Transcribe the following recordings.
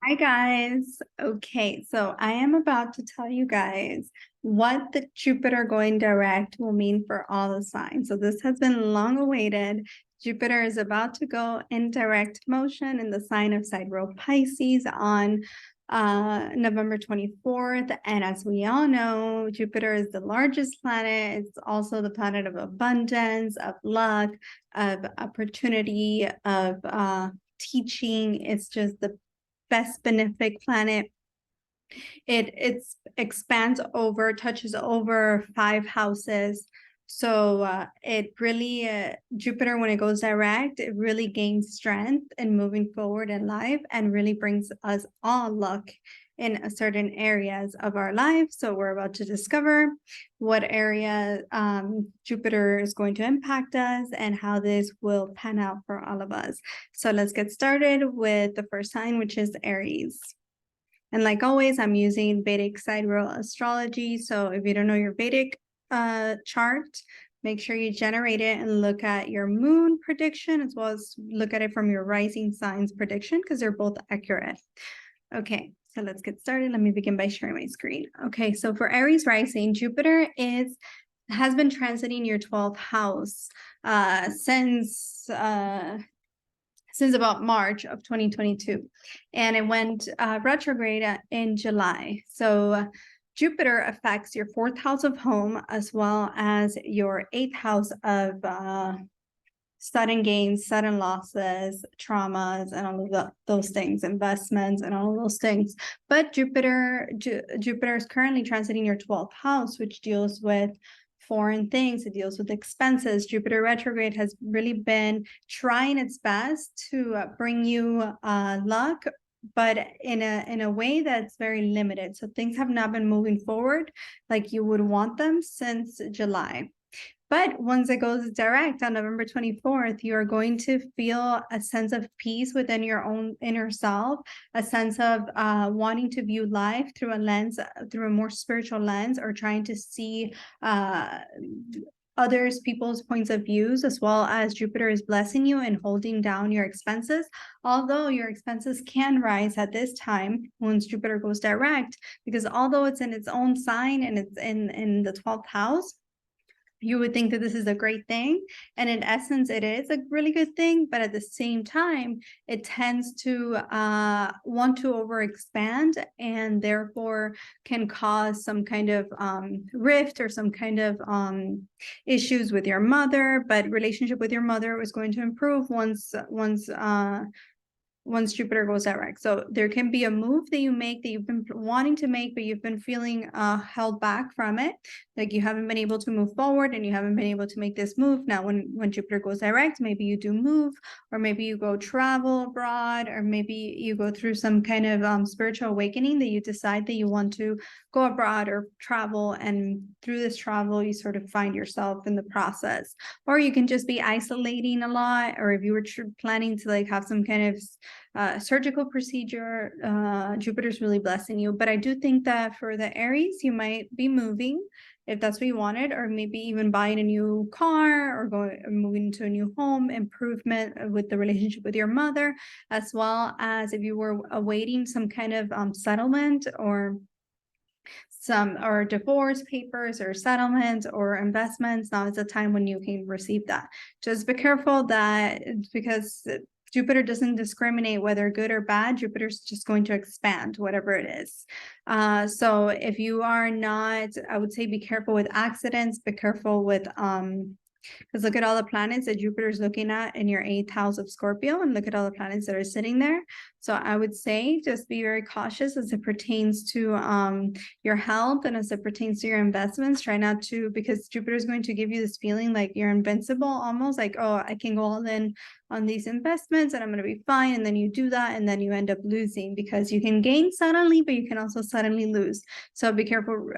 Hi guys. Okay, so I am about to tell you guys what the Jupiter going direct will mean for all the signs. So this has been long awaited. Jupiter is about to go in direct motion in the sign of Sidereal Pisces on November 24th. And as we all know, Jupiter is the largest planet. It's also the planet of abundance, of luck, of opportunity, of teaching. It's just the best benefic planet. It expands over, touches over 5 houses. So it really, Jupiter, when it goes direct, it really gains strength in moving forward in life and really brings us all luck in certain areas of our life. So we're about to discover what area Jupiter is going to impact us and how this will pan out for all of us. So let's get started with the first sign, which is Aries. And like always, I'm using Vedic sidereal astrology. So if you don't know your Vedic chart, make sure you generate it and look at your moon prediction, as well as look at it from your rising signs prediction, because they're both accurate. Okay, so let's get started. Let me begin by sharing my screen. Okay, so for Aries rising, Jupiter has been transiting your 12th house since about March of 2022, and it went retrograde in July. So Jupiter affects your 4th house of home, as well as your 8th house of sudden gains, sudden losses, traumas, and all of those things, investments, and all of those things. But Jupiter is currently transiting your 12th house, which deals with foreign things. It deals with expenses. Jupiter retrograde has really been trying its best to bring you luck, but in a way that's very limited. So things have not been moving forward like you would want them since July. But once it goes direct on November 24th, you are going to feel a sense of peace within your own inner self, a sense of wanting to view life through a lens, through a more spiritual lens, or trying to see people's points of views, as well as Jupiter is blessing you and holding down your expenses. Although your expenses can rise at this time once Jupiter goes direct, because although it's in its own sign and it's in the 12th house, you would think that this is a great thing. And in essence, it is a really good thing. But at the same time, it tends to want to overexpand, and therefore can cause some kind of rift or some kind of issues with your mother. But relationship with your mother is going to improve once Jupiter goes direct. So there can be a move that you make that you've been wanting to make, but you've been feeling held back from it. Like you haven't been able to move forward and you haven't been able to make this move. Now, when Jupiter goes direct, maybe you do move, or maybe you go travel abroad, or maybe you go through some kind of spiritual awakening that you decide that you want to go abroad or travel. And through this travel, you sort of find yourself in the process. Or you can just be isolating a lot, or if you were planning to like have some kind of surgical procedure, Jupiter's really blessing you. But I do think that for the Aries, you might be moving if that's what you wanted, or maybe even buying a new car or moving into a new home, improvement with the relationship with your mother, as well as if you were awaiting some kind of settlement or divorce papers or settlements or investments. Now is the time when you can receive that. Just be careful that, because Jupiter doesn't discriminate whether good or bad. Jupiter's just going to expand whatever it is. So if you are not, I would say be careful with accidents, be careful with because look at all the planets that Jupiter is looking at in your 8th house of Scorpio, and look at all the planets that are sitting there. So I would say just be very cautious as it pertains to your health and as it pertains to your investments. Try not to, because Jupiter is going to give you this feeling like you're invincible, almost like, oh, I can go all in on these investments and I'm going to be fine. And then you do that and then you end up losing, because you can gain suddenly, but you can also suddenly lose. So be careful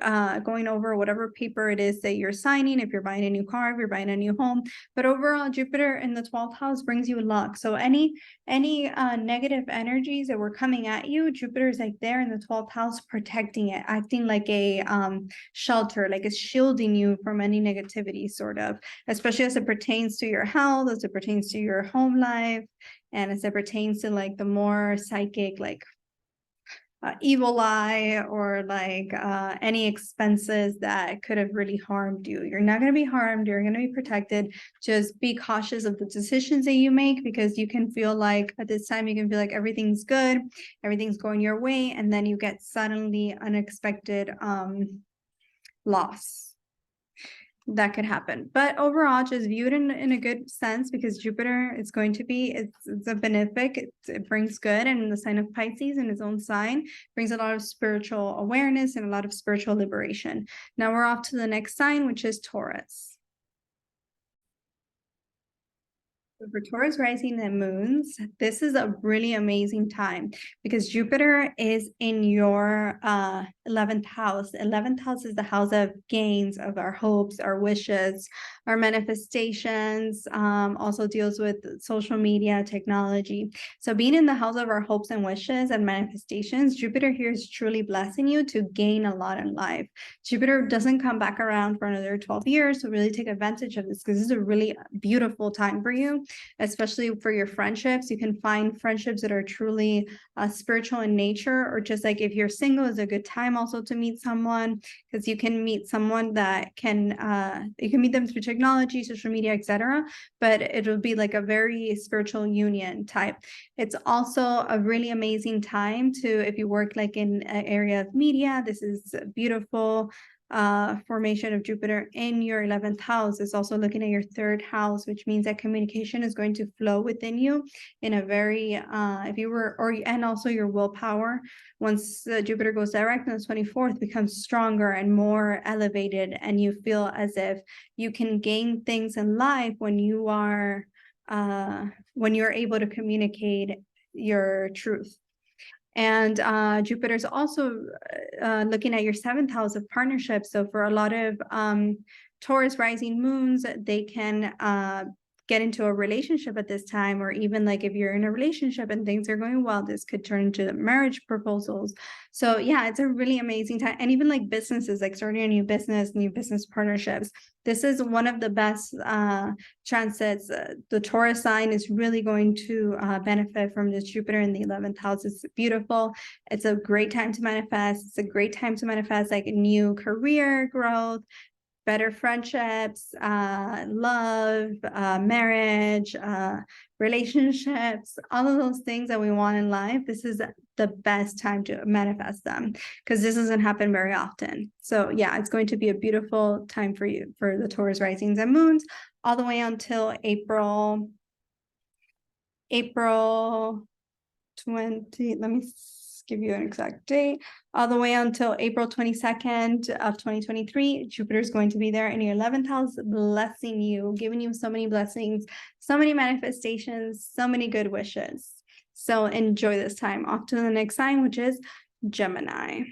going over whatever paper it is that you're signing, if you're buying a new car, if you're buying a new home. But overall, Jupiter in the 12th house brings you luck. So any negative energies that were coming at you, Jupiter is like there in the 12th house protecting it, acting like a shelter, like it's shielding you from any negativity, sort of, especially as it pertains to your health, as it pertains to your home life, and as it pertains to like the more psychic, like evil eye or like any expenses that could have really harmed you. You're not going to be harmed. You're going to be protected. Just be cautious of the decisions that you make, because you can feel like at this time, you can feel like everything's good, everything's going your way, and then you get suddenly unexpected loss that could happen. But overall, just view it in a good sense, because Jupiter is going to be, it's a benefic, it brings good, and in the sign of Pisces, in his own sign, brings a lot of spiritual awareness and a lot of spiritual liberation. Now we're off to the next sign, which is Taurus. For Taurus rising and moons, this is a really amazing time, because Jupiter is in your 11th house. 11th house is the house of gains, of our hopes, our wishes, our manifestations, also deals with social media, technology. So being in the house of our hopes and wishes and manifestations, Jupiter here is truly blessing you to gain a lot in life. Jupiter doesn't come back around for another 12 years, so really take advantage of this, because this is a really beautiful time for you, especially for your friendships. You can find friendships that are truly spiritual in nature, or just like if you're single, is a good time also to meet someone, because you can meet someone that can, you can meet them through technology, social media, etc. But it'll be like a very spiritual union type. It's also a really amazing time to, if you work like in an area of media, this is beautiful. Formation of Jupiter in your 11th house is also looking at your 3rd house, which means that communication is going to flow within you in a very, if you were, or, and also your willpower, once Jupiter goes direct on the 24th, becomes stronger and more elevated, and you feel as if you can gain things in life when you are, when you're able to communicate your truth. And Jupiter's also looking at your 7th house of partnerships. So for a lot of Taurus rising moons, they can get into a relationship at this time, or even like if you're in a relationship and things are going well, this could turn into marriage proposals. So yeah, it's a really amazing time. And even like businesses, like starting a new business partnerships, this is one of the best transits. The Taurus sign is really going to benefit from this Jupiter in the 11th house. It's beautiful. It's a great time to manifest. It's a great time to manifest like new career growth, better friendships, love, marriage, relationships, all of those things that we want in life. This is the best time to manifest them, because this doesn't happen very often. So yeah, it's going to be a beautiful time for you, for the Taurus risings and moons, all the way until April 20, let me give you an exact date, all the way until April 22nd of 2023. Jupiter is going to be there in your 11th house, blessing you, giving you so many blessings, so many manifestations, so many good wishes. So enjoy this time. Off to the next sign, which is Gemini.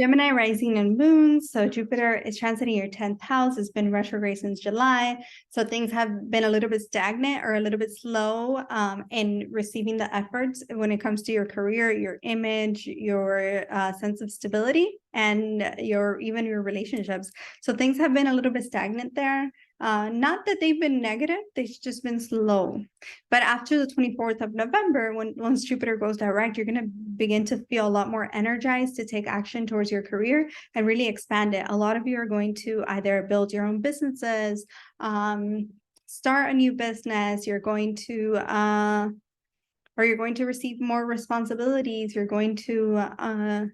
Gemini rising and moons. So Jupiter is transiting your 10th house. It's been retrograde since July. So things have been a little bit stagnant or a little bit slow in receiving the efforts when it comes to your career, your image, your sense of stability, and even your relationships. So things have been a little bit stagnant there. Not that they've been negative, they've just been slow. But after the 24th of November, once Jupiter goes direct, you're going to begin to feel a lot more energized to take action towards your career and really expand it. A lot of you are going to either build your own businesses, start a new business, you're going to or you're going to receive more responsibilities, you're going to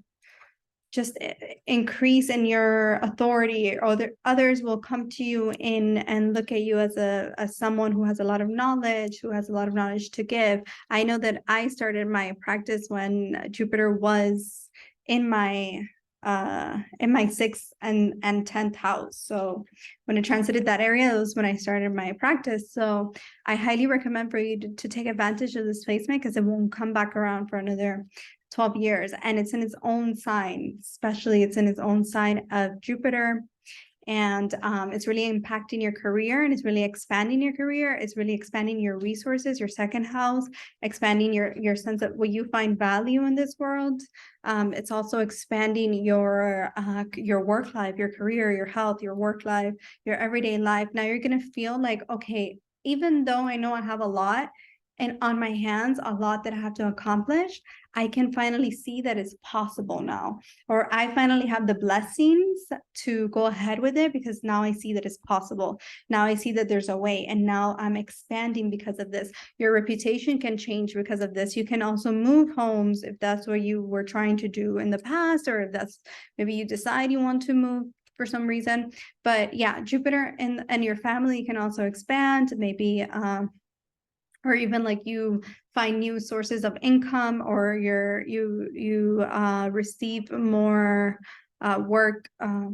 just increase in your authority, or others will come to you in and look at you as someone who has a lot of knowledge, to give. I know that I started my practice when Jupiter was in my 6th and 10th house. So when it transited that area, it was when I started my practice. So I highly recommend for you to take advantage of this placement, because it won't come back around for another 12 years, and it's in its own sign, especially it's in its own sign of Jupiter. And it's really impacting your career, and it's really expanding your career. It's really expanding your resources, your 2nd house, expanding your sense of what you find value in this world. It's also expanding your work life, your career, your health, your work life, your everyday life. Now you're going to feel like, okay, even though I know I have a lot, and on my hands a lot that I have to accomplish, I can finally see that it's possible now. Or I finally have the blessings to go ahead with it because now I see that it's possible. Now I see that there's a way, and now I'm expanding because of this. Your reputation can change because of this. You can also move homes if that's what you were trying to do in the past, or if that's maybe you decide you want to move for some reason. But yeah, Jupiter and your family can also expand, maybe or even like you find new sources of income, or you receive more work, or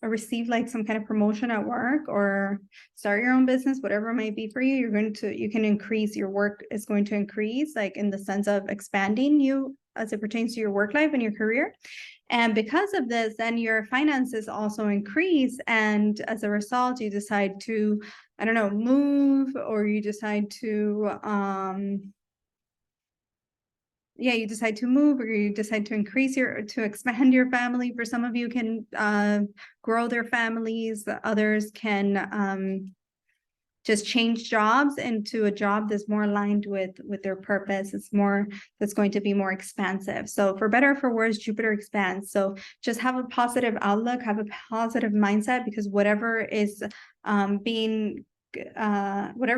receive like some kind of promotion at work, or start your own business, whatever it might be for you. You can increase your work is going to increase, like in the sense of expanding you as it pertains to your work life and your career. And because of this, then your finances also increase. And as a result, you decide to, I don't know, move, or you decide to, you decide to move, or you decide to to expand your family. For some of you can grow their families. Others can just change jobs into a job that's more aligned with their purpose. That's going to be more expansive. So for better or for worse, Jupiter expands. So just have a positive outlook, have a positive mindset, because whatever is whatever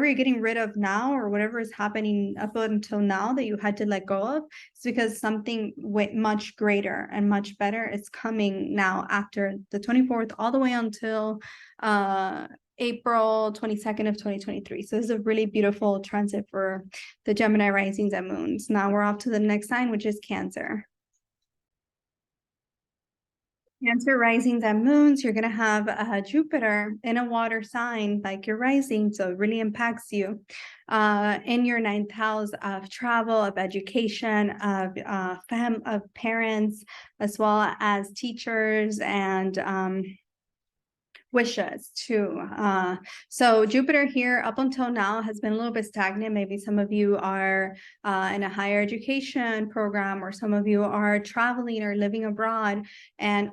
you're getting rid of now, or whatever is happening up until now that you had to let go of, it's because something much greater and much better is coming now after the 24th all the way until April 22nd of 2023. So this is a really beautiful transit for the Gemini risings and moons. Now we're off to the next sign, which is Cancer. Cancer risings and moons, you're going to have Jupiter in a water sign like your rising, so it really impacts you in your 9th house of travel, of education, of parents, as well as teachers and wishes too. So Jupiter here up until now has been a little bit stagnant. Maybe some of you are in a higher education program, or some of you are traveling or living abroad,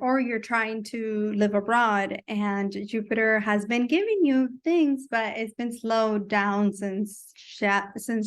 or you're trying to live abroad, and Jupiter has been giving you things, but it's been slowed down since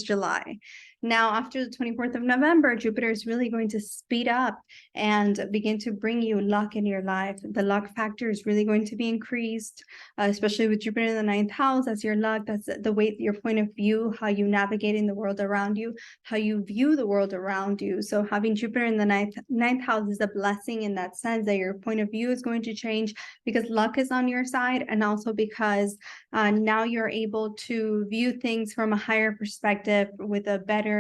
July. Now, after the 24th of November, Jupiter is really going to speed up and begin to bring you luck in your life. The luck factor is really going to be increased, especially with Jupiter in the 9th house as your luck. That's the way, your point of view, how you navigate in the world around you, how you view the world around you. So having Jupiter in the ninth house is a blessing in that sense, that your point of view is going to change because luck is on your side, and also because now you're able to view things from a higher perspective with a better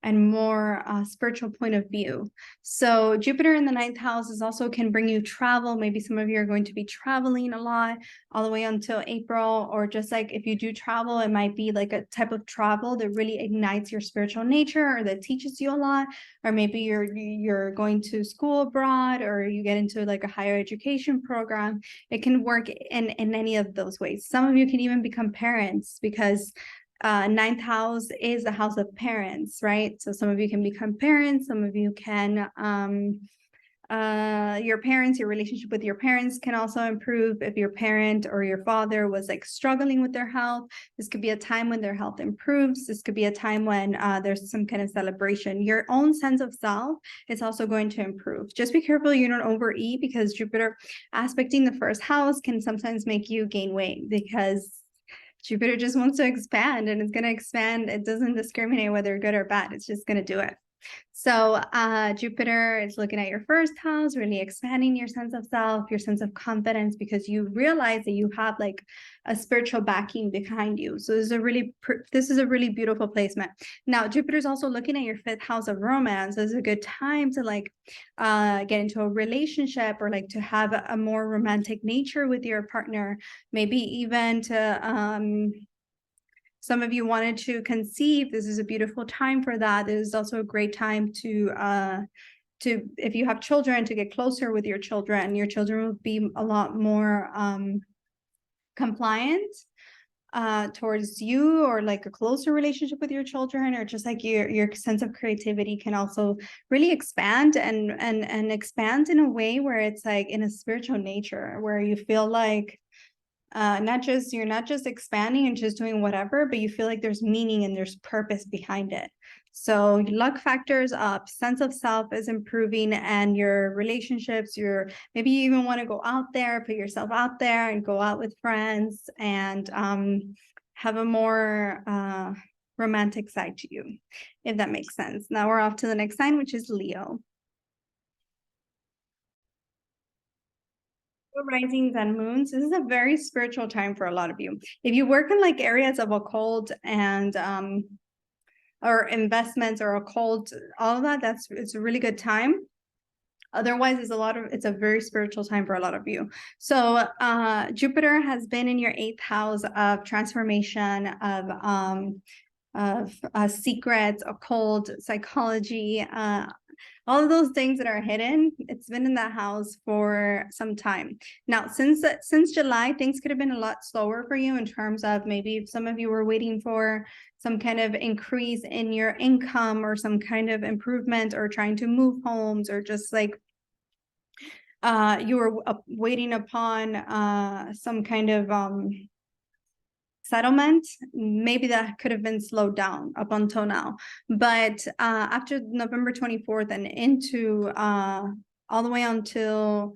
and more spiritual point of view. So Jupiter in the 9th house is also can bring you travel. Maybe some of you are going to be traveling a lot all the way until April, or just like if you do travel, it might be like a type of travel that really ignites your spiritual nature, or that teaches you a lot. Or maybe you're going to school abroad, or you get into like a higher education program. It can work in any of those ways. Some of you can even become parents, because 9th house is the house of parents, right? So some of you can become parents, some of you can your parents, your relationship with your parents can also improve. If your parent or your father was like struggling with their health, this could be a time when their health improves. This could be a time when there's some kind of celebration. Your own sense of self is also going to improve. Just be careful you don't overeat, because Jupiter aspecting the 1st house can sometimes make you gain weight, because Jupiter just wants to expand, and it's going to expand. It doesn't discriminate whether good or bad. It's just going to do it. So Jupiter is looking at your 1st house, really expanding your sense of self, your sense of confidence, because you realize that you have like a spiritual backing behind you. So this is a really beautiful placement. Now, Jupiter is also looking at your 5th house of romance. This is a good time to like get into a relationship, or like to have a more romantic nature with your partner. Maybe even to some of you wanted to conceive. This is a beautiful time for that. This is also a great time to if you have children, to get closer with your children. Your children will be a lot more compliant towards you, or like a closer relationship with your children, or just like your sense of creativity can also really expand and expand in a way where it's like in a spiritual nature, where you feel like you're not just expanding and just doing whatever, but you feel like there's meaning and there's purpose behind it. So luck factor is up, sense of self is improving, and your relationships, maybe you even want to go out there, put yourself out there and go out with friends and have a more romantic side to you, if that makes sense. Now we're off to the next sign, which is Leo. Risings and moons, this is a very spiritual time for a lot of you. If you work in like areas of occult and or investments or occult, all of that, it's a really good time. Otherwise, it's a very spiritual time for a lot of you. So Jupiter has been in your 8th house of transformation, of secrets, occult, psychology, all of those things that are hidden. It's been in that house for some time now. Since July, things could have been a lot slower for you in terms of maybe some of you were waiting for some kind of increase in your income or some kind of improvement or trying to move homes, or just like you were waiting upon some kind of settlement. Maybe that could have been slowed down up until now, but after November 24th and into all the way until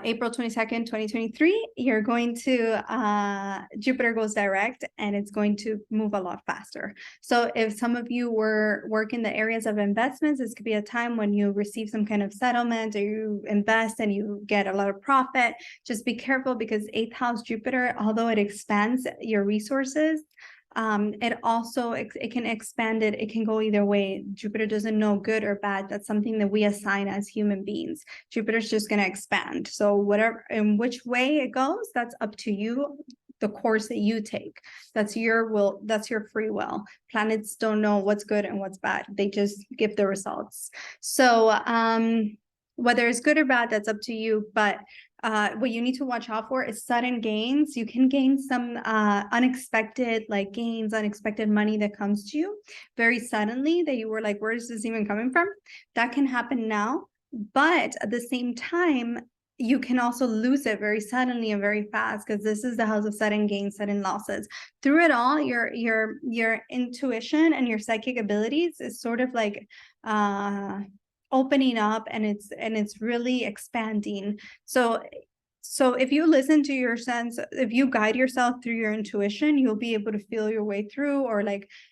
April 22nd, 2023, you're going to Jupiter goes direct and it's going to move a lot faster. So if some of you were working the areas of investments, this could be a time when you receive some kind of settlement or you invest and you get a lot of profit. Just be careful, because 8th house Jupiter, although it expands your resources, it also it can expand it. It can go either way. Jupiter doesn't know good or bad. That's something that we assign as human beings. Jupiter's just going to expand. So whatever, in which way it goes, that's up to you, the course that you take. That's your will. That's your free will. Planets don't know what's good and what's bad. They just give the results. So whether it's good or bad, that's up to you. But what you need to watch out for is sudden gains. You can gain some unexpected gains, unexpected money that comes to you very suddenly, that you were like, where is this even coming from? That can happen now. But at the same time, you can also lose it very suddenly and very fast, because this is the house of sudden gains, sudden losses. Through it all, your intuition and your psychic abilities is sort of like opening up, and it's really expanding. So if you listen to your sense, if you guide yourself through your intuition, you'll be able to feel your way through, or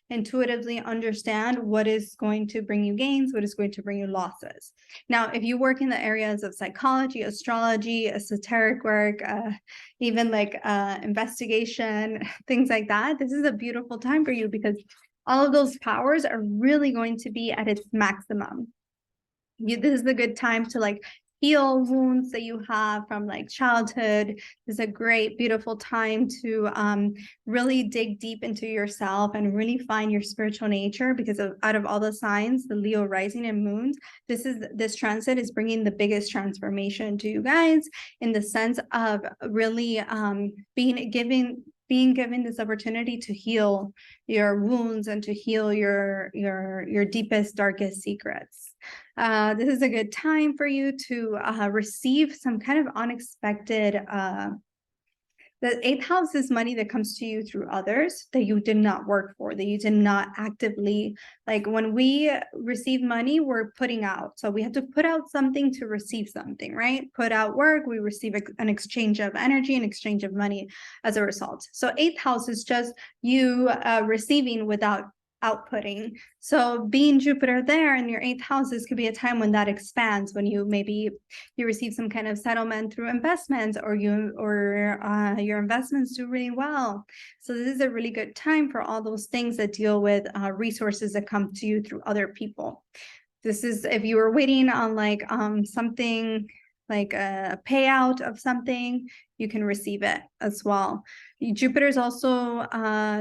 intuitively understand what is going to bring you gains, what is going to bring you losses. Now, if you work in the areas of psychology, astrology, esoteric work, even investigation, things like that, this is a beautiful time for you, because all of those powers are really going to be at its maximum. This is a good time to heal wounds that you have from childhood. This is a great, beautiful time to really dig deep into yourself and really find your spiritual nature, because out of all the signs, the Leo rising and moons, this transit is bringing the biggest transformation to you guys, in the sense of really being given this opportunity to heal your wounds and to heal your deepest, darkest secrets. This is a good time for you to receive some kind of unexpected, the 8th house is money that comes to you through others that you did not work for, that you did not actively, when we receive money, we're putting out. So we have to put out something to receive something, right? Put out work, we receive an exchange of energy, an exchange of money as a result. So 8th house is just you receiving without outputting. So being Jupiter there in your 8th house, this could be a time when that expands, when you receive some kind of settlement through investments, or your investments do really well. So this is a really good time for all those things that deal with resources that come to you through other people. This is if you were waiting on something like a payout of something, you can receive it as well. Jupiter is also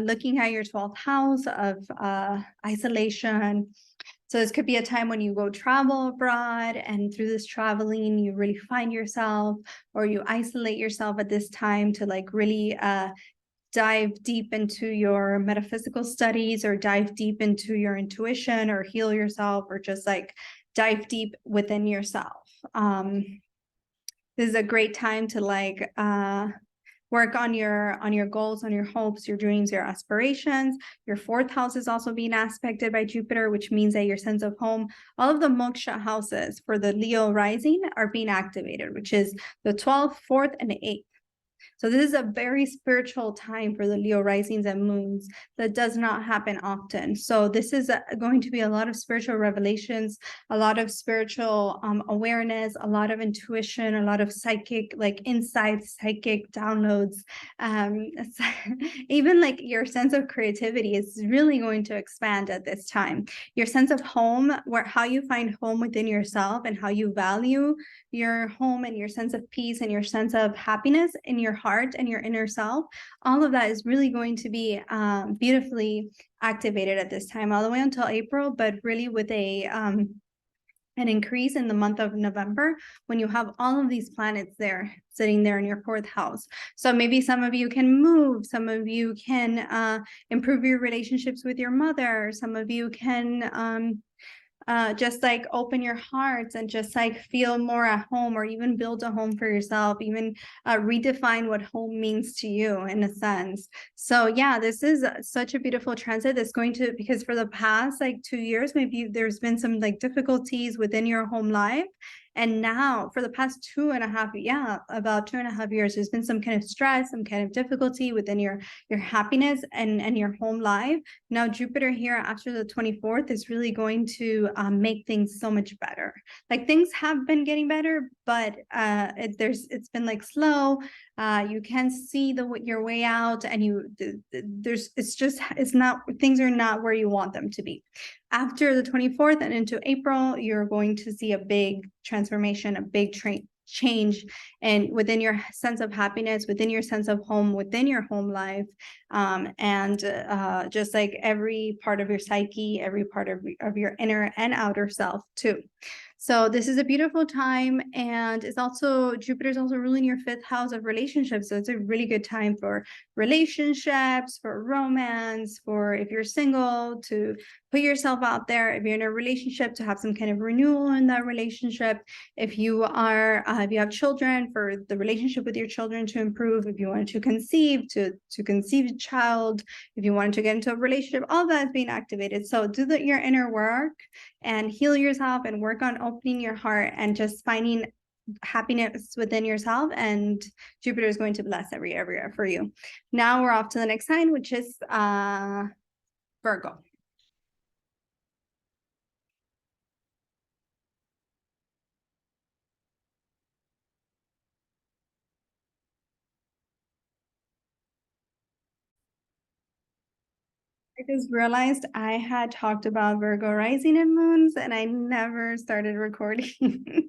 looking at your 12th house of isolation. So this could be a time when you go travel abroad, and through this traveling, you really find yourself, or you isolate yourself at this time to really dive deep into your metaphysical studies, or dive deep into your intuition, or heal yourself, or just dive deep within yourself. This is a great time to work on your goals, on your hopes, your dreams, your aspirations. Your fourth house is also being aspected by Jupiter, which means that your sense of home, all of the moksha houses for the Leo rising are being activated, which is the 12th, 4th, and the 8th. So this is a very spiritual time for the Leo risings and moons that does not happen often. So this is going to be a lot of spiritual revelations, a lot of spiritual awareness, a lot of intuition, a lot of psychic like insights, psychic downloads. Even like your sense of creativity is really going to expand at this time. Your sense of home, how you find home within yourself and how you value your home and your sense of peace and your sense of happiness in your heart and your inner self, all of that is really going to be beautifully activated at this time all the way until April, but really with a an increase in the month of November when you have all of these planets there sitting there in your fourth house. So maybe some of you can move, some of you can improve your relationships with your mother, some of you can just like open your hearts and just like feel more at home, or even build a home for yourself, even redefine what home means to you in a sense. So yeah, this is such a beautiful transit that's going to, because for the past like 2 years, maybe there's been some like difficulties within your home life. And now for the past 2.5, about 2.5 years, there's been some kind of stress, some kind of difficulty within your happiness and your home life. Now Jupiter here after the 24th is really going to make things so much better. Like things have been getting better, but it's been like slow. You can see your way out, and things are not where you want them to be. After the 24th and into April, you're going to see a big transformation, a big change, and within your sense of happiness, within your sense of home, within your home life, and just like every part of your psyche, every part of your inner and outer self too. So this is a beautiful time, and Jupiter's also ruling your fifth house of relationships. So it's a really good time for relationships, for romance, for if you're single, to put yourself out there. If you're in a relationship, to have some kind of renewal in that relationship. If you have children, for the relationship with your children to improve. If you wanted to conceive, to conceive a child. If you wanted to get into a relationship, all that is being activated. So do your inner work and heal yourself and work on opening your heart and just finding happiness within yourself, and Jupiter is going to bless every area for you. Now we're off to the next sign, which is Virgo. I just realized I had talked about Virgo rising and moons, and I never started recording.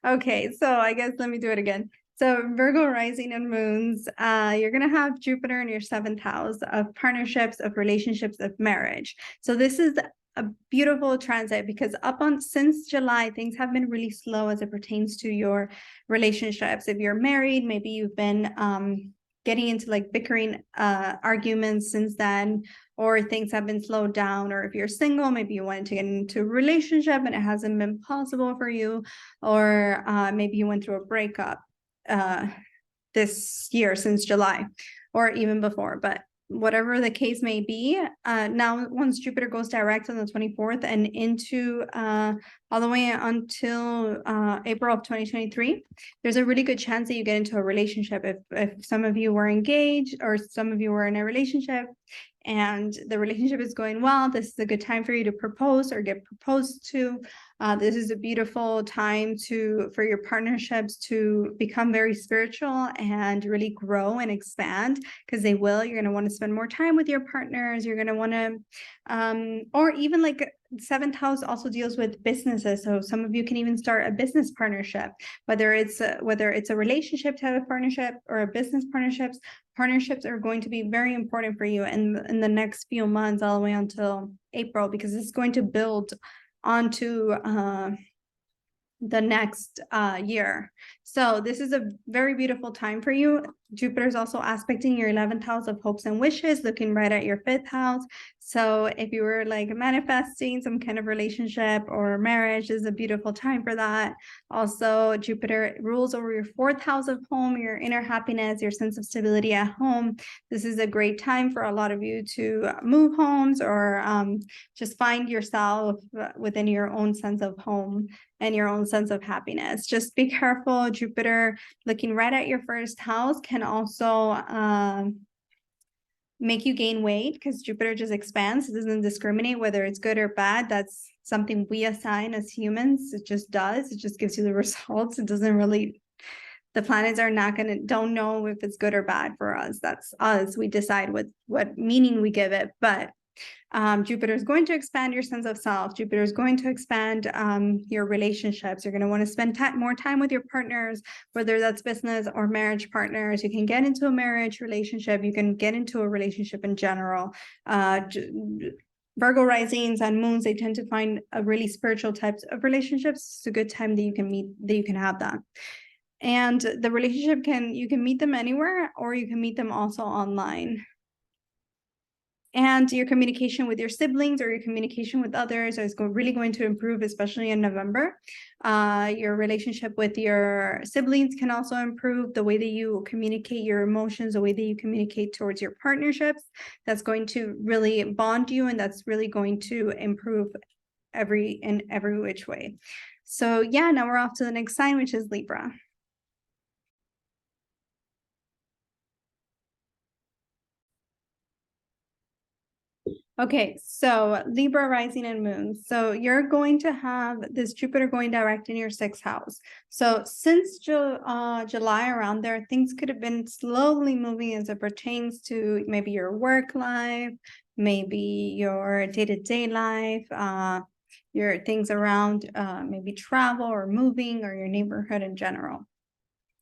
Okay, so I guess let me do it again. So Virgo rising and moons, you're going to have Jupiter in your 7th house of partnerships, of relationships, of marriage. So this is a beautiful transit because since July, things have been really slow as it pertains to your relationships. If you're married, maybe you've been getting into like bickering arguments since then, or things have been slowed down. Or if you're single, maybe you wanted to get into a relationship and it hasn't been possible for you, or maybe you went through a breakup this year since July, or even before. But whatever the case may be, now once Jupiter goes direct on the 24th and into all the way until April of 2023, there's a really good chance that you get into a relationship. If some of you were engaged or some of you were in a relationship and the relationship is going well, this is a good time for you to propose or get proposed to. This is a beautiful time for your partnerships to become very spiritual and really grow and expand, because they will. You're going to want to spend more time with your partners. You're going to want to, or even like 7th house also deals with businesses. So some of you can even start a business partnership, whether it's a relationship type of partnership or a business partnerships. Partnerships are going to be very important for you in the next few months, all the way until April, because it's going to build onto the next year. So this is a very beautiful time for you. Jupiter is also aspecting your 11th house of hopes and wishes, looking right at your 5th house. So if you were like manifesting some kind of relationship or marriage, is a beautiful time for that. Also, Jupiter rules over your 4th house of home, your inner happiness, your sense of stability at home. This is a great time for a lot of you to move homes or just find yourself within your own sense of home and your own sense of happiness. Just be careful. Jupiter looking right at your 1st house can also make you gain weight, because Jupiter just expands. It doesn't discriminate whether it's good or bad. That's something we assign as humans. It just does. It just gives you the results. It doesn't really, the planets are not going to, don't know if it's good or bad for us. That's us. We decide what meaning we give it. But Jupiter is going to expand your sense of self. Jupiter is going to expand your relationships. You're going to want to spend more time with your partners, whether that's business or marriage partners. You can get into a marriage relationship. You can get into a relationship in general. Virgo risings and moons, they tend to find a really spiritual types of relationships. It's a good time that you can have that. And the relationship you can meet them anywhere, or you can meet them also online. And your communication with your siblings or your communication with others is really going to improve, especially in November. Your relationship with your siblings can also improve. The way that you communicate your emotions, the way that you communicate towards your partnerships, that's going to really bond you, and that's really going to improve in every which way. So yeah, now we're off to the next sign, which is Libra. Okay, so Libra rising and moon. So you're going to have this Jupiter going direct in your 6th house. So since July, around there, things could have been slowly moving as it pertains to maybe your work life, maybe your day-to-day life, your things around maybe travel or moving, or your neighborhood in general.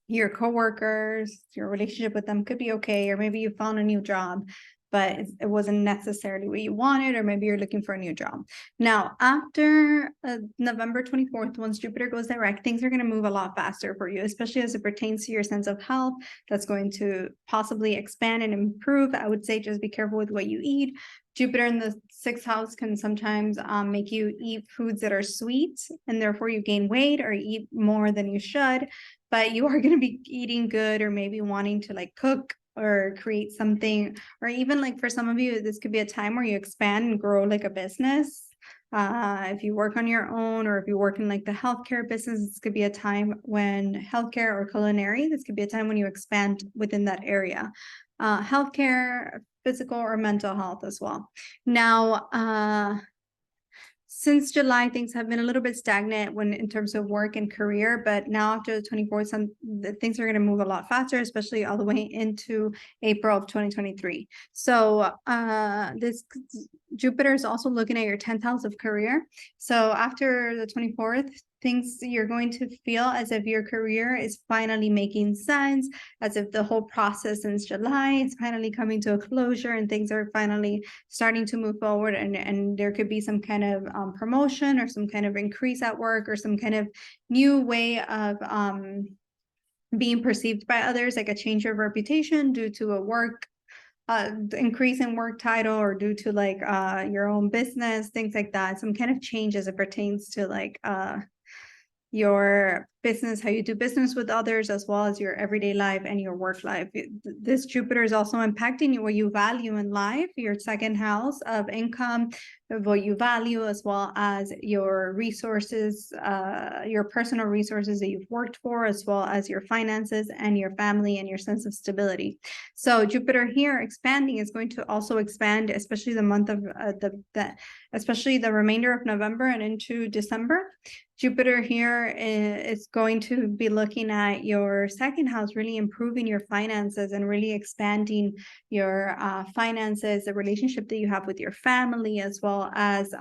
Your coworkers, your relationship with them could be okay, or maybe you found a new job, but it wasn't necessarily what you wanted, or maybe you're looking for a new job. Now, after November 24th, once Jupiter goes direct, things are going to move a lot faster for you, especially as it pertains to your sense of health. That's going to possibly expand and improve. I would say just be careful with what you eat. Jupiter in the 6th house can sometimes make you eat foods that are sweet, and therefore you gain weight or eat more than you should. But you are going to be eating good, or maybe wanting to like cook or create something, or even like for some of you, this could be a time where you expand and grow like a business. If you work on your own, or if you work in like the healthcare business, this could be a time when healthcare or culinary, this could be a time when you expand within that area. Healthcare, physical or mental health as well. Now, since July, things have been a little bit stagnant in terms of work and career, but now after the 24th, things are going to move a lot faster, especially all the way into April of 2023. So this Jupiter is also looking at your 10th house of career. So after the 24th, you're going to feel as if your career is finally making sense, as if the whole process since July is finally coming to a closure, and things are finally starting to move forward, and there could be some kind of promotion, or some kind of increase at work, or some kind of new way of being perceived by others, like a change of reputation due to a increase in work title, or due to like your own business, things like that. Some kind of change as it pertains to like your business, how you do business with others, as well as your everyday life and your work life. This Jupiter is also impacting what you value in life, your 2nd house of income, of what you value, as well as your resources, your personal resources that you've worked for, as well as your finances and your family and your sense of stability. So Jupiter here expanding is going to also expand, especially the month of especially the remainder of November and into December. Jupiter here is going to be looking at your 2nd house, really improving your finances and really expanding your finances, the relationship that you have with your family, as well as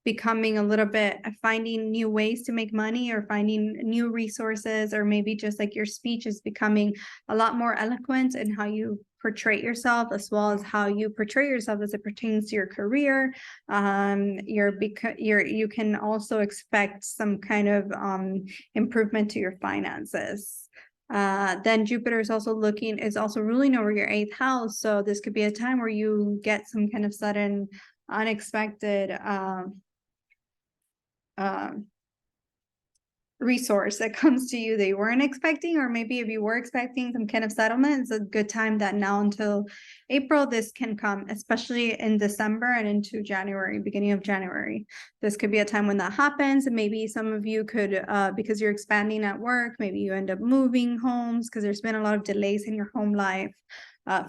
becoming a little bit, finding new ways to make money, or finding new resources, or maybe just like your speech is becoming a lot more eloquent in how you portray yourself, as well as how you portray yourself as it pertains to your career. You can also expect some kind of improvement to your finances. Then Jupiter is also ruling over your 8th house. So this could be a time where you get some kind of sudden, unexpected resource that comes to you that you weren't expecting, or maybe if you were expecting some kind of settlement, it's a good time that now until April this can come, especially in December and into January, beginning of January. This could be a time when that happens, and maybe some of you could, because you're expanding at work, maybe you end up moving homes because there's been a lot of delays in your home life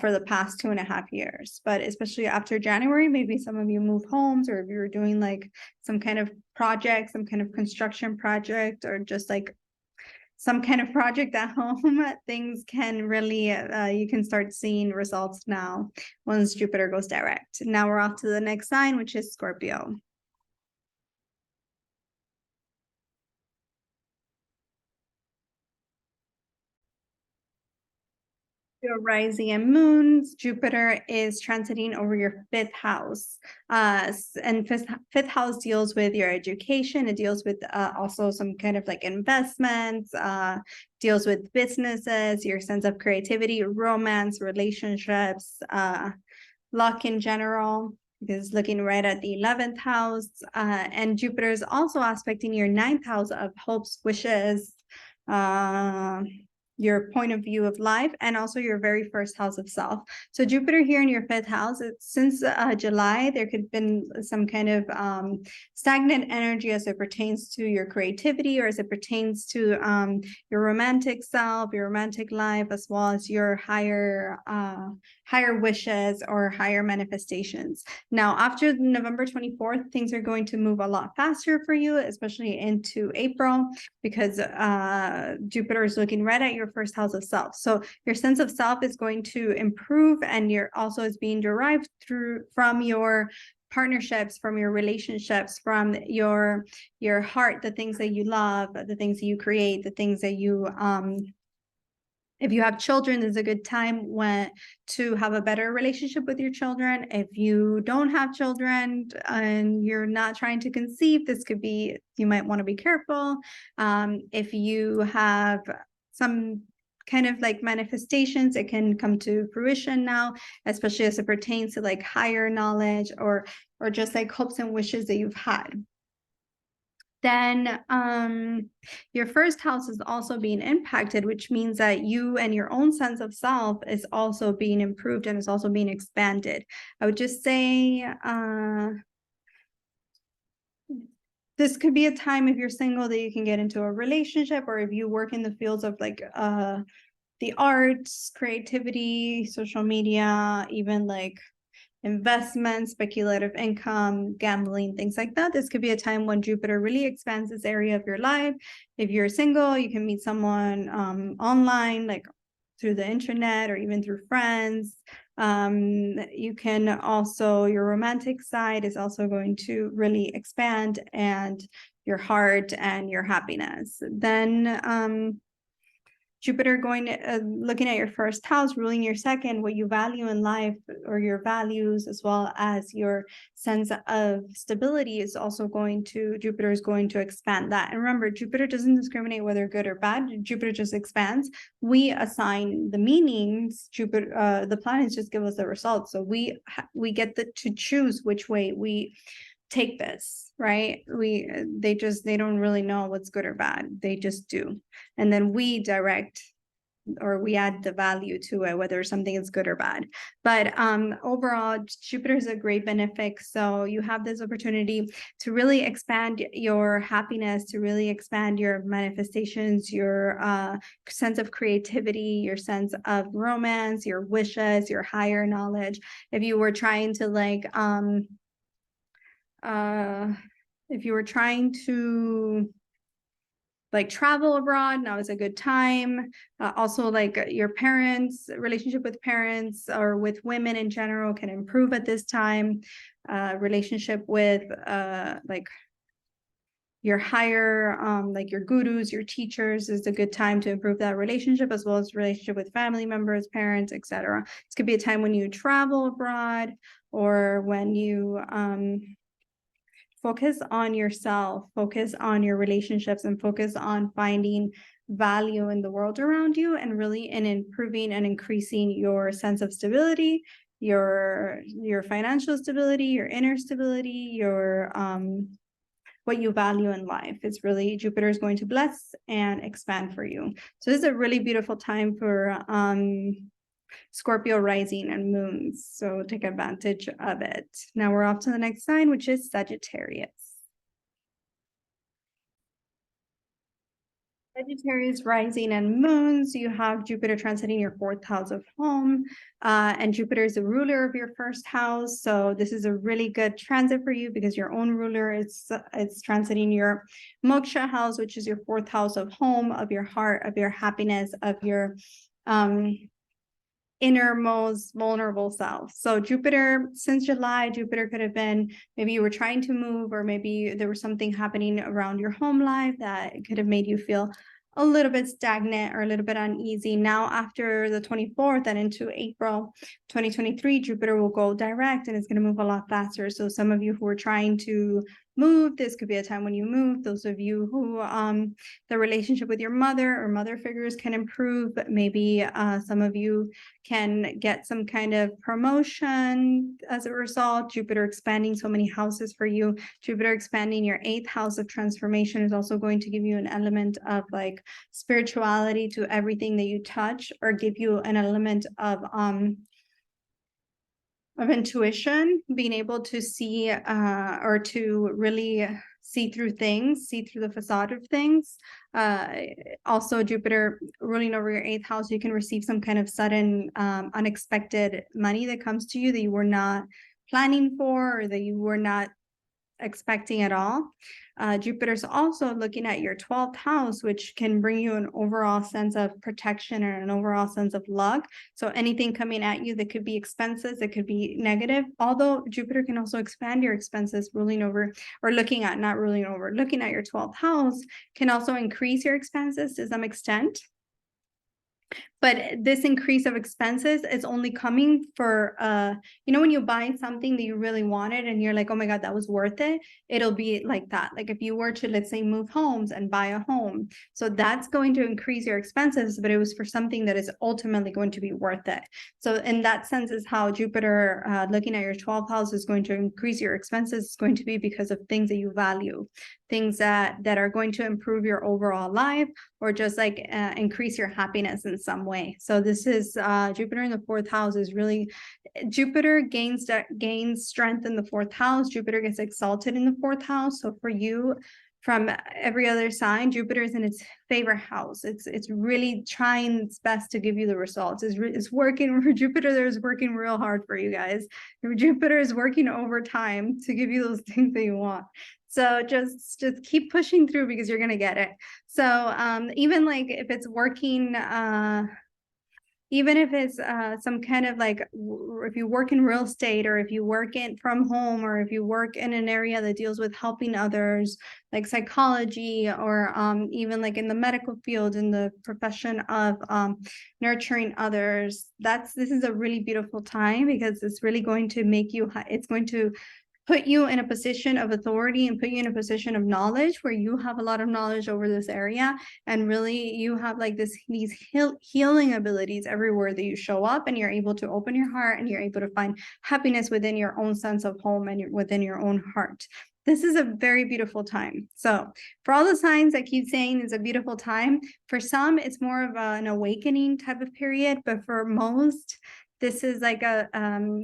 for the past 2.5 years. But especially after January, maybe some of you move homes, or if you're doing like some kind of project, some kind of construction project, or just like some kind of project at home, things can really, you can start seeing results now once Jupiter goes direct. Now we're off to the next sign, which is Scorpio. Your rising and moons, Jupiter is transiting over your 5th house. And fifth house deals with your education. It deals with also some kind of like investments, deals with businesses, your sense of creativity, romance, relationships, luck in general. Because looking right at the 11th house, and Jupiter is also aspecting your 9th house of hopes, wishes, your point of view of life, and also your very first house of self. So Jupiter here in your 5th house, since July, there could have been some kind of stagnant energy as it pertains to your creativity, or as it pertains to your romantic self, your romantic life, as well as your higher wishes or higher manifestations. Now, after November 24th, things are going to move a lot faster for you, especially into April, because Jupiter is looking right at your first house of self. So your sense of self is going to improve, and you're also is being derived from your partnerships, from your relationships, from your heart, the things that you love, the things that you create, the things that you if you have children, this is a good time to have a better relationship with your children. If you don't have children and you're not trying to conceive, this could be, you might want to be careful. If you have some kind of like manifestations, it can come to fruition now, especially as it pertains to like higher knowledge or just like hopes and wishes that you've had. Then your first house is also being impacted, which means that you and your own sense of self is also being improved and is also being expanded. I would just say this could be a time, if you're single, that you can get into a relationship, or if you work in the fields of like the arts, creativity, social media, even like investment, speculative income, gambling, things like that. This could be a time when Jupiter really expands this area of your life. If you're single, you can meet someone online, like through the internet or even through friends. You can also, your romantic side is also going to really expand, and your heart and your happiness. Then Jupiter looking at your first house, ruling your second, what you value in life, or your values, as well as your sense of stability, is also Jupiter is going to expand that. And remember, Jupiter doesn't discriminate whether good or bad. Jupiter just expands. We assign the meanings. Jupiter, the planets just give us the results. So we get to choose which way we take this, right? They don't really know what's good or bad. They just do. And then we direct, or we add the value to it, whether something is good or bad. But overall, Jupiter is a great benefic. So you have this opportunity to really expand your happiness, to really expand your manifestations, your sense of creativity, your sense of romance, your wishes, your higher knowledge. If you were trying to like if you were trying to like travel abroad, now is a good time. Also, like your parents, relationship with parents or with women in general can improve at this time. Relationship with like your higher, like your gurus, your teachers, is a good time to improve that relationship, as well as relationship with family members, parents, etc. This could be a time when you travel abroad, or when you focus on yourself, focus on your relationships, and focus on finding value in the world around you, and really in improving and increasing your sense of stability, your financial stability, your inner stability, your what you value in life. It's really, Jupiter is going to bless and expand for you. So this is a really beautiful time for Scorpio rising and moons. So take advantage of it. Now we're off to the next sign, which is Sagittarius. Sagittarius rising and moons, you have Jupiter transiting your 4th house of home, and Jupiter is the ruler of your 1st house. So this is a really good transit for you because your own ruler is transiting your moksha house, which is your 4th house of home, of your heart, of your happiness, of your innermost vulnerable self. So Jupiter, since July, Jupiter could have been, maybe you were trying to move, or maybe there was something happening around your home life that could have made you feel a little bit stagnant or a little bit uneasy. Now, after the 24th and into April 2023, Jupiter will go direct and it's going to move a lot faster. So some of you who are trying to move, this could be a time when you move. Those of you who the relationship with your mother or mother figures can improve. Maybe some of you can get some kind of promotion as a result. Jupiter expanding so many houses for you. Jupiter expanding your 8th house of transformation is also going to give you an element of like spirituality to everything that you touch, or give you an element of intuition, being able to see or to really see through things, see through the facade of things. Also, Jupiter ruling over your 8th house, you can receive some kind of sudden unexpected money that comes to you that you were not planning for, or that you were not expecting at all. Jupiter's also looking at your 12th house, which can bring you an overall sense of protection or an overall sense of luck. So anything coming at you that could be expenses, that could be negative, although Jupiter can also expand your expenses, ruling over, or looking at, not ruling over, looking at your 12th house can also increase your expenses to some extent. But this increase of expenses is only coming for, you know, when you buy something that you really wanted and you're like, oh my God, that was worth it. It'll be like that. Like if you were to, let's say, move homes and buy a home. So that's going to increase your expenses, but it was for something that is ultimately going to be worth it. So in that sense is how Jupiter looking at your 12th house is going to increase your expenses. It's going to be because of things that you value, things that are going to improve your overall life, or just like increase your happiness in some way. So this is Jupiter in the 4th house is really, Jupiter gains strength in the 4th house. Jupiter gets exalted in the 4th house. So for you, from every other sign, Jupiter is in its favorite house. It's really trying its best to give you the results. It's working. Jupiter there is working real hard for you guys. Jupiter is working overtime to give you those things that you want. So just keep pushing through because you're gonna get it. So even like if it's working, even if it's some kind of like, if you work in real estate, or if you work from home, or if you work in an area that deals with helping others, like psychology, or even like in the medical field, in the profession of nurturing others, this is a really beautiful time, because it's really going to make you, it's going to put you in a position of authority and put you in a position of knowledge, where you have a lot of knowledge over this area, and really you have like these healing abilities everywhere that you show up, and you're able to open your heart, and you're able to find happiness within your own sense of home and within your own heart. This is a very beautiful time. So for all the signs I keep saying it's a beautiful time, for some it's more of an awakening type of period, but for most, this is like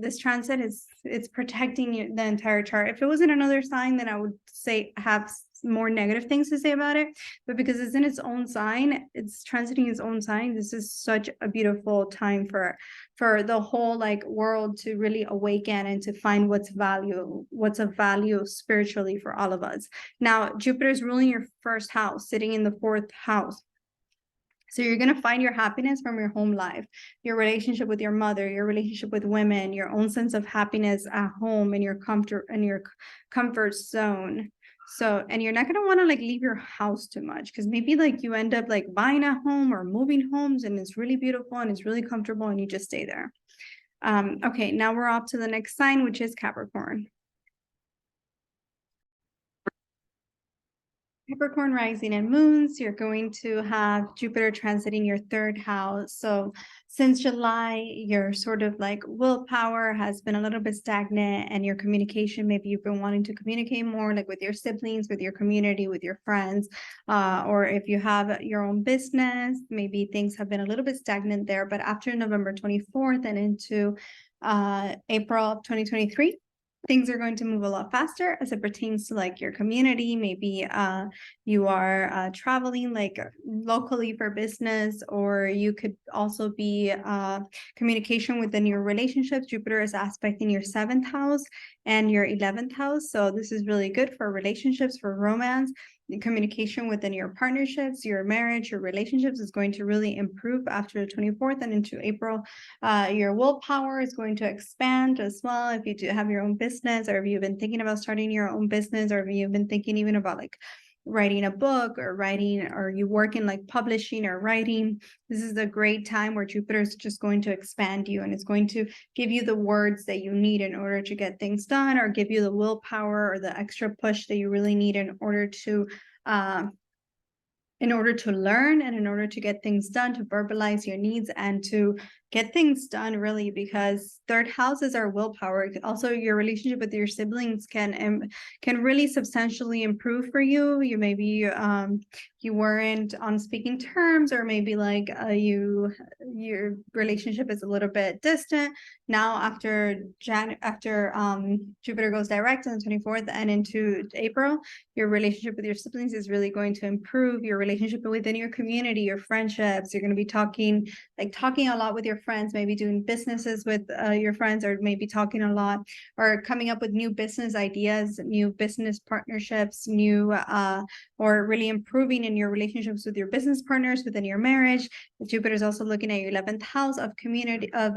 this transit it's protecting you the entire chart. If it wasn't another sign, then I would say have more negative things to say about it. But because it's in its own sign, it's transiting its own sign, this is such a beautiful time for the whole like world to really awaken and to find what's of value spiritually for all of us. Now, Jupiter is ruling your 1st house, sitting in the 4th house. So you're going to find your happiness from your home life, your relationship with your mother, your relationship with women, your own sense of happiness at home, and your comfort zone. So, and you're not going to want to like leave your house too much, because maybe like you end up like buying a home or moving homes, and it's really beautiful and it's really comfortable, and you just stay there. Okay, now we're off to the next sign, which is Capricorn. Capricorn rising and moons, you're going to have Jupiter transiting your third house. So since July, your sort of like willpower has been a little bit stagnant, and your communication, maybe you've been wanting to communicate more like with your siblings, with your community, with your friends, or if you have your own business, maybe things have been a little bit stagnant there. But after November 24th and into April of 2023, things are going to move a lot faster as it pertains to like your community. Maybe you are traveling like locally for business, or you could also be communication within your relationships. Jupiter is aspecting your 7th house and your 11th house. So this is really good for relationships, for romance. The communication within your partnerships, your marriage, your relationships is going to really improve after the 24th and into April. Your willpower is going to expand as well. If you do have your own business, or if you've been thinking about starting your own business, or if you've been thinking even about like writing a book or writing, or you work in like publishing or writing, this is a great time where Jupiter is just going to expand you, and it's going to give you the words that you need in order to get things done, or give you the willpower or the extra push that you really need in order to learn, and in order to get things done, to verbalize your needs and to get things done, really, because third house is our willpower. Also, your relationship with your siblings can really substantially improve for you. You maybe you weren't on speaking terms, or maybe like your relationship is a little bit distant. Now after Jupiter goes direct on the 24th and into April, your relationship with your siblings is really going to improve. Your relationship within your community, your friendships, you're going to be talking a lot with your friends, maybe doing businesses with your friends, or maybe talking a lot or coming up with new business ideas, new business partnerships, or really improving in your relationships with your business partners within your marriage. Jupiter is also looking at your 11th house of community, of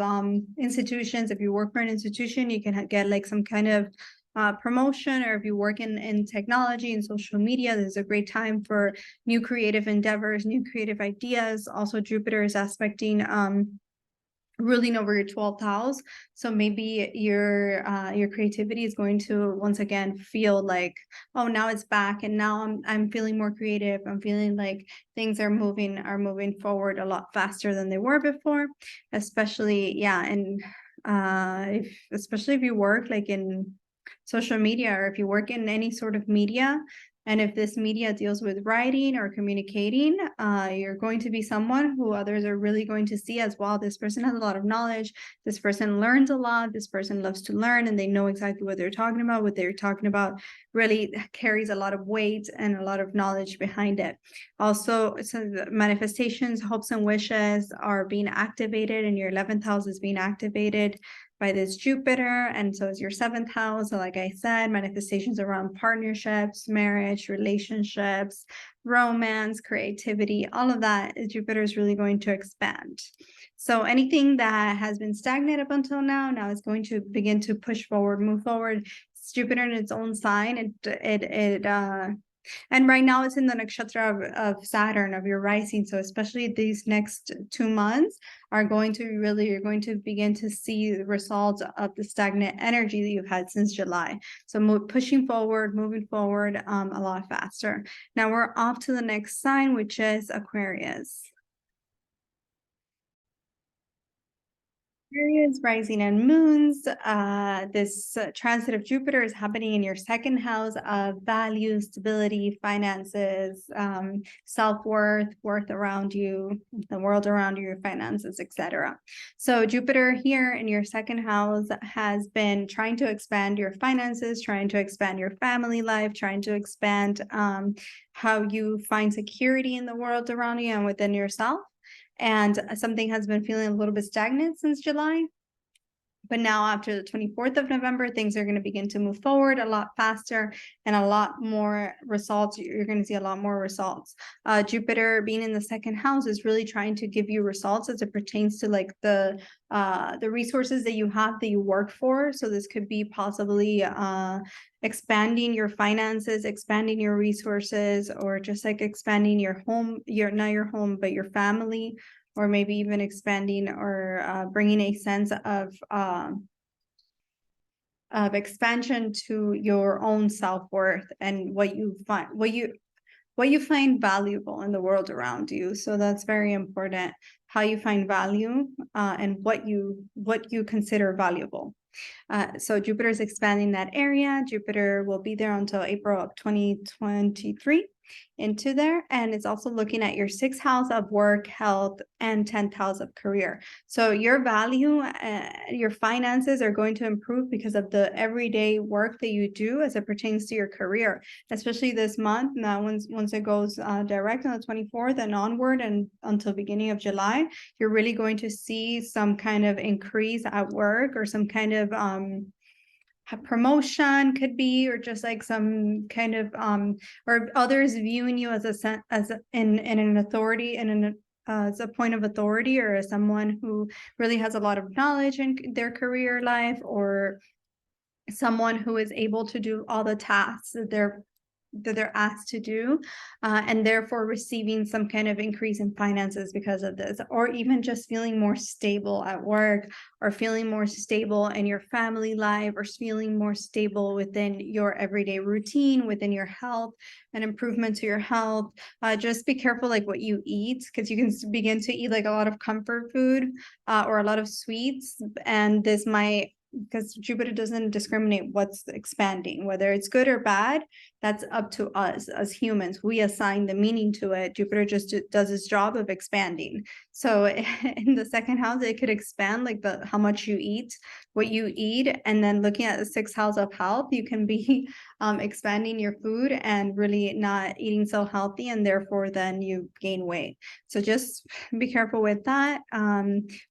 institutions. If you work for an institution, you can get like some kind of promotion, or if you work in technology and social media, this is a great time for new creative endeavors, new creative ideas. Also, Jupiter is aspecting ruling over your 12th house, so maybe your creativity is going to once again feel like, oh, now it's back, and now I'm feeling more creative. I'm feeling like things are moving forward a lot faster than they were before, especially and especially if you work like in social media, or if you work in any sort of media. And if this media deals with writing or communicating, you're going to be someone who others are really going to see as, well, this person has a lot of knowledge. This person learns a lot. This person loves to learn, and they know exactly what they're talking about. What they're talking about really carries a lot of weight and a lot of knowledge behind it. Also, so the manifestations, hopes, and wishes are being activated, and your 11th house is being activated by this Jupiter, and so is your 7th house. So like I said, manifestations around partnerships, marriage, relationships, romance, creativity, all of that, Jupiter is really going to expand. So anything that has been stagnant up until now is going to begin to push forward, move forward. It's Jupiter in its own sign. And right now it's in the nakshatra of Saturn, of your rising. So especially these next 2 months are going to you're going to begin to see the results of the stagnant energy that you've had since July. So pushing forward, moving forward a lot faster. Now we're off to the next sign, which is Aquarius. Aquarius, rising and moons. This transit of Jupiter is happening in your 2nd house of value, stability, finances, self-worth, worth around you, the world around you, your finances, etc. So Jupiter here in your 2nd house has been trying to expand your finances, trying to expand your family life, trying to expand how you find security in the world around you and within yourself. And something has been feeling a little bit stagnant since July. But now after the 24th of November, things are going to begin to move forward a lot faster and a lot more results. You're going to see a lot more results. Jupiter being in the 2nd house is really trying to give you results as it pertains to like the resources that you have, that you work for. So this could be possibly expanding your finances, expanding your resources, or just like expanding your home, not your home, but your family, or maybe even expanding or bringing a sense of expansion to your own self-worth and what you find, what you find valuable in the world around you. So that's very important, how you find value and what you consider valuable. So Jupiter is expanding that area. Jupiter will be there until April of 2023 into there. And it's also looking at your 6th house of work, health, and 10th house of career. So your value, your finances are going to improve because of the everyday work that you do as it pertains to your career, especially this month. Now, once it goes direct on the 24th and onward and until beginning of July, you're really going to see some kind of increase at work, or some kind of promotion could be, or just like some kind of or others viewing you as in an authority, and as a point of authority, or as someone who really has a lot of knowledge in their career life, or someone who is able to do all the tasks that they're asked to do, and therefore receiving some kind of increase in finances because of this, or even just feeling more stable at work, or feeling more stable in your family life, or feeling more stable within your everyday routine, within your health, and improvement to your health. Just be careful like what you eat, because you can begin to eat like a lot of comfort food or a lot of sweets, and this might, because Jupiter doesn't discriminate what's expanding, whether it's good or bad. That's up to us as humans. We assign the meaning to it. Jupiter just does its job of expanding. So in the 2nd house, it could expand like how much you eat, what you eat, and then looking at the 6th house of health, you can be expanding your food and really not eating so healthy, and therefore then you gain weight. So just be careful with that.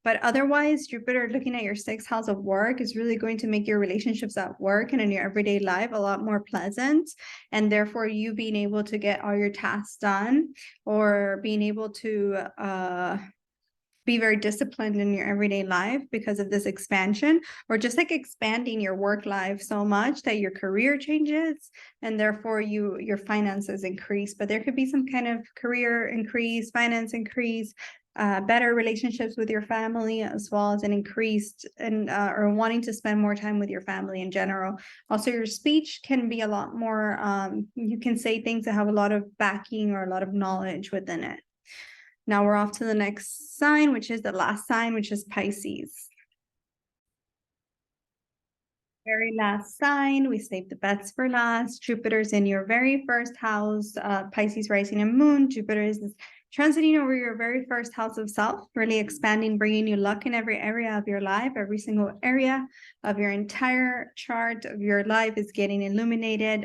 But otherwise, Jupiter looking at your 6th house of work is really going to make your relationships at work and in your everyday life a lot more pleasant, and therefore you being able to get all your tasks done, or being able to be very disciplined in your everyday life because of this expansion, or just like expanding your work life so much that your career changes, and therefore your finances increase. But there could be some kind of career increase, finance increase, better relationships with your family, as well as an increased and or wanting to spend more time with your family in general. Also, your speech can be a lot more, you can say things that have a lot of backing or a lot of knowledge within it. Now we're off to the next sign, which is the last sign, which is Pisces. Very last sign, we save the best for last. Jupiter's in your very first house, Pisces rising and moon. Jupiter is transiting over your very first house of self, really expanding, bringing you luck in every area of your life. Every single area of your entire chart of your life is getting illuminated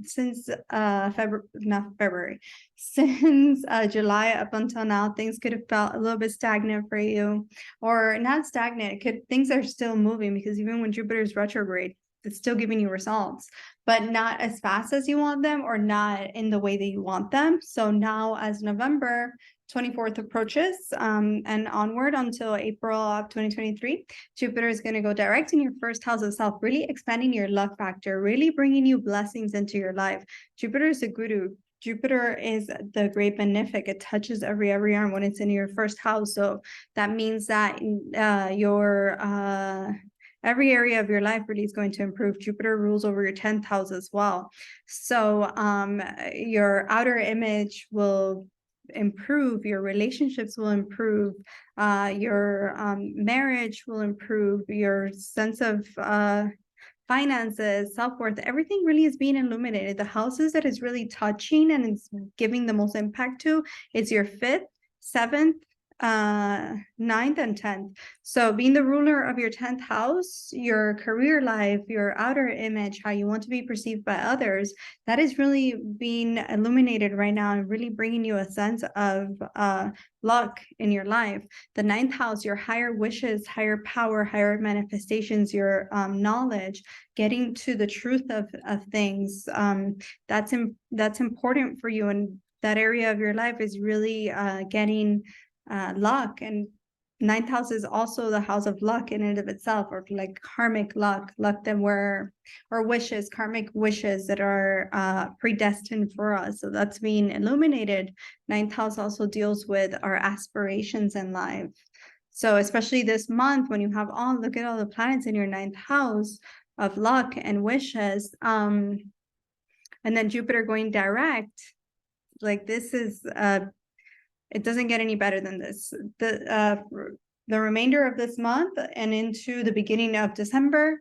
since February. Since July up until now, things could have felt a little bit stagnant for you, or not stagnant. Things are still moving, because even when Jupiter is retrograde, it's still giving you results, but not as fast as you want them, or not in the way that you want them. So now, as November 24th approaches and onward until April of 2023, Jupiter is going to go direct in your first house of self, really expanding your luck factor, really bringing you blessings into your life. Jupiter is a guru. Jupiter is the great benefic. It touches every arm when it's in your first house. So that means that every area of your life really is going to improve. Jupiter rules over your 10th house as well. So your outer image will improve, your relationships will improve, your marriage will improve, your sense of finances, self-worth, everything really is being illuminated. The houses that is really touching and it's giving the most impact to is your 5th, 7th, 9th, and 10th. So being the ruler of your 10th house, your career life, your outer image, how you want to be perceived by others, that is really being illuminated right now, and really bringing you a sense of luck in your life. The 9th house, your higher wishes, higher power, higher manifestations, your knowledge, getting to the truth of things, that's important for you, and that area of your life is really getting luck. And 9th house is also the house of luck in and of itself, or like karmic luck that were, or wishes, karmic wishes that are predestined for us. So that's being illuminated. 9th house also deals with our aspirations in life. So especially this month, when you have look at all the planets in your 9th house of luck and wishes, and then Jupiter going direct Like this is it doesn't get any better than this. The remainder of this month and into the beginning of December,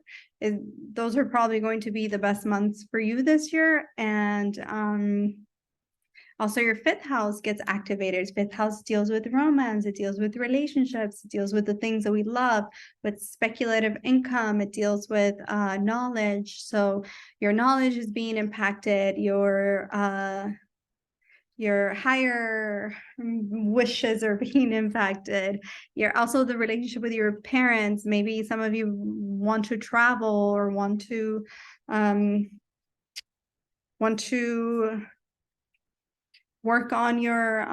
those are probably going to be the best months for you this year. And also your fifth house gets activated. Fifth house deals with romance, it deals with relationships, it deals with the things that we love, with speculative income, it deals with knowledge. So your knowledge is being impacted, your higher wishes are being impacted. You're also the relationship with your parents. Maybe some of you want to travel or want to work on your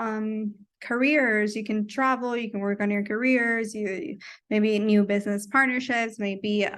careers. You can travel, you can work on your careers, you maybe new business partnerships, maybe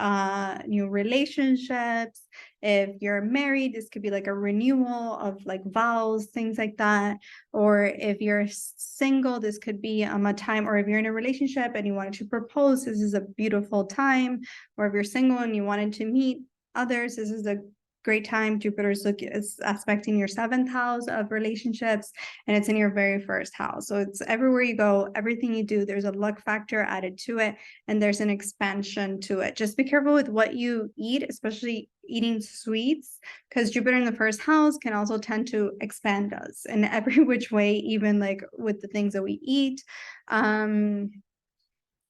new relationships. If you're married, this could be like a renewal of like vows, things like that. Or if you're single, this could be a time, or if you're in a relationship and you wanted to propose, this is a beautiful time. Or if you're single and you wanted to meet others, this is a great time. Jupiter's is aspecting your 7th house of relationships, and it's in your very first house. So it's everywhere you go, everything you do, there's a luck factor added to it, and there's an expansion to it. Just be careful with what you eat, especially eating sweets, because Jupiter in the first house can also tend to expand us in every which way, even like with the things that we eat.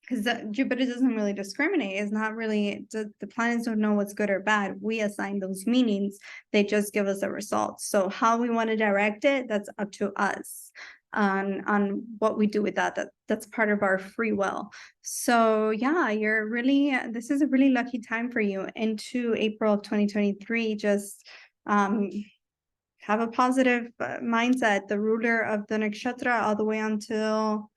Because Jupiter doesn't really discriminate. It's not really, the planets don't know what's good or bad. We assign those meanings. They just give us a result. So how we want to direct it, that's up to us on what we do with that. That's part of our free will. So yeah, this is a really lucky time for you into April of 2023. Just have a positive mindset. The ruler of the nakshatra all the way until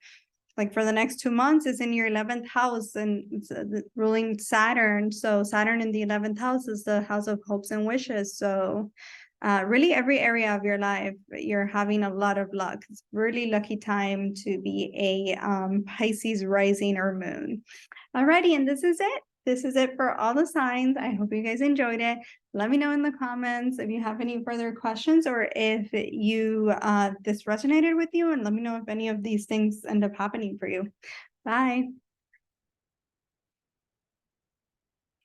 like for the next 2 months is in your 11th house, and it's ruling Saturn. So Saturn in the 11th house is the house of hopes and wishes. So really every area of your life, you're having a lot of luck. It's really lucky time to be a Pisces rising or moon. Alrighty, and this is it. This is it for all the signs. I hope you guys enjoyed it. Let me know in the comments if you have any further questions, or if you this resonated with you, and let me know if any of these things end up happening for you. Bye.